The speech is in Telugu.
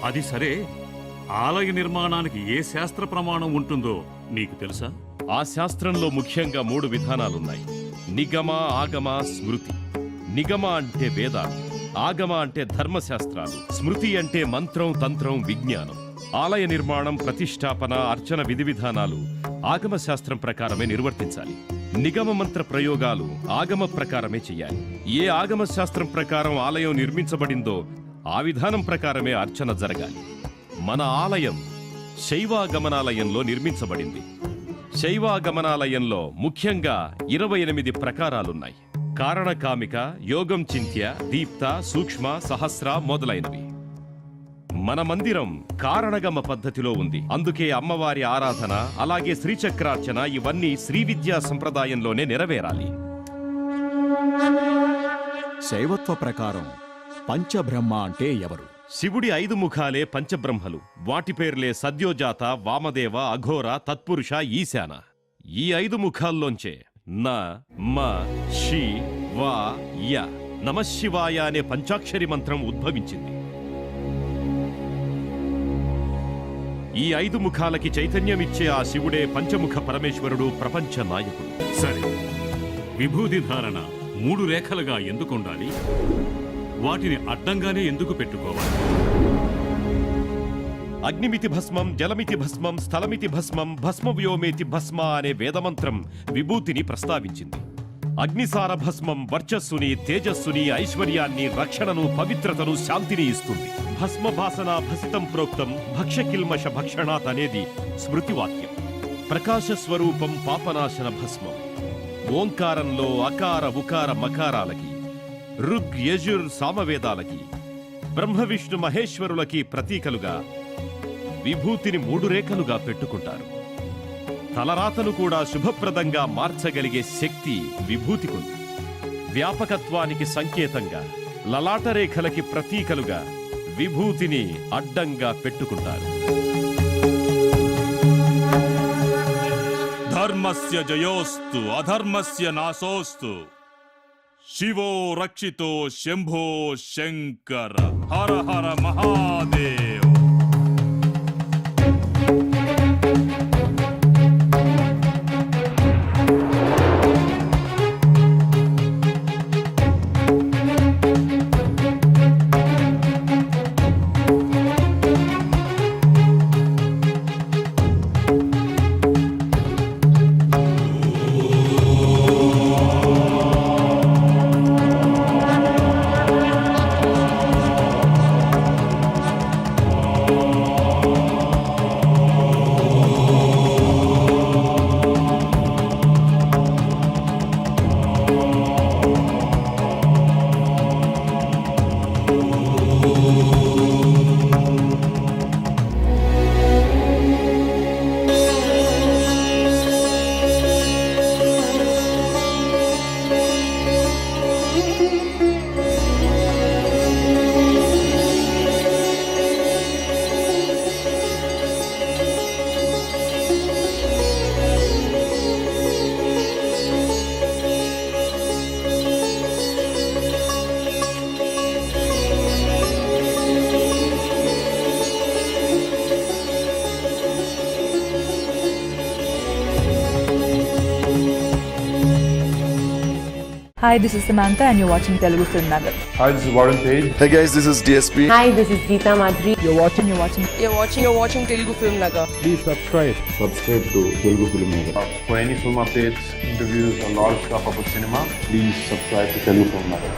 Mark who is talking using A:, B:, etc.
A: అది సరే, ఆలయ నిర్మాణానికి ఏ శాస్త్ర ప్రమాణం ఉంటుందో నీకు తెలుసా?
B: ఆ శాస్త్రంలో ముఖ్యంగా 3 విధానాలున్నాయి: నిగమ, ఆగమ, స్మృతి. నిగమ అంటే వేదాలు, ఆగమ అంటే ధర్మశాస్త్రాలు, స్మృతి అంటే మంత్రం, తంత్రం, విజ్ఞానం. ఆలయ నిర్మాణం, ప్రతిష్టాపన, అర్చన విధి విధానాలు ఆగమ శాస్త్రం ప్రకారమే నిర్వర్తించాలి. నిగమ మంత్ర ప్రయోగాలు ఆగమ ప్రకారమే చెయ్యాలి. ఏ ఆగమ శాస్త్రం ప్రకారం ఆలయం నిర్మించబడిందో ఆ విధానం ప్రకారమే అర్చన జరగాలి. మన ఆలయం శైవాగమనాలయంలో నిర్మించబడింది. శైవాగమనాలయంలో ముఖ్యంగా 28 ప్రకారాలున్నాయి: కారణకామిక, యోగం చింత్య, దీప్త, సూక్ష్మ, సహస్ర మొదలైనవి. మన మందిరం కారణగమ పద్ధతిలో ఉంది. అందుకే అమ్మవారి ఆరాధన, అలాగే శ్రీచక్రార్చన ఇవన్నీ శ్రీ విద్యా సంప్రదాయంలోనే నెరవేరాలి.
C: శైవత్వ ప్రకారం పంచబ్రహ్మ అంటే ఎవరు?
B: శివుడి 5 ముఖాలే పంచబ్రహ్మలు. వాటి పేర్లే సద్యోజాత, వామదేవ, అఘోర, తత్పురుష, ఈశాన. ఈ 5 ముఖాల్లోంచే న, మ, షి, వా, య, నమశివాయ అనే పంచాక్షరి మంత్రం ఉద్భవించింది. ఈ 5 ముఖాలకి చైతన్యమిచ్చే ఆ శివుడే పంచముఖ పరమేశ్వరుడు, ప్రపంచ నాయకుడు.
A: సరే, విభూది ధారణ 3 రేఖలుగా ఎందుకు ఉండాలి? వాటిని అడ్డంగానే ఎందుకు పెట్టుకోవాలి?
B: అగ్నిమితి భస్మం, జలమితి భస్మం, స్థలమితి భస్మం, భస్మవ్యోమేతి భస్మ అనే వేదమంత్రం విభూతిని ప్రస్తావించింది. అగ్నిసార భస్మం వర్చస్సుని, తేజస్సుని, ఐశ్వర్యాన్ని, రక్షణను, పవిత్రతను, శాంతిని ఇస్తుంది. భస్మభాసన భసితం ప్రోక్తం భక్ష్యకిల్మష భక్షణాత్ అనేది స్మృతివాక్యం. ప్రకాశ స్వరూపం పాపనాశన భస్మం. ఓంకారంలో అకార, ఉకార, మకారాలకి, ఋగ్, యజుర్, సామవేదాలకి, బ్రహ్మ, విష్ణు, మహేశ్వరులకి ప్రతీకలుగా విభూతిని 3 రేఖలుగా పెట్టుకుంటారు. తలరాతను కూడా శుభప్రదంగా మార్చగలిగే శక్తి విభూతికుంది. వ్యాపకత్వానికి సంకేతంగా, లలాట రేఖలకి ప్రతీకలుగా విభూతిని అడ్డంగా పెట్టుకుంటారు.
D: ధర్మస్య జయోస్తు అధర్మస్య నాశోస్తు. శివో రక్షితో శంభో శంకర. హర హర Mahadev.
E: Hi, this is Samantha and you're watching Telugu Film Nagar.
F: Hi, this is Warren Page.
G: Hey guys, this is DSP.
H: Hi, this is Geeta Madhuri.
E: You're watching Telugu Film Nagar.
F: Please subscribe.
G: Subscribe to Telugu Film Nagar.
F: For any film updates, interviews, or lot of stuff about cinema, please subscribe to Telugu Film Nagar.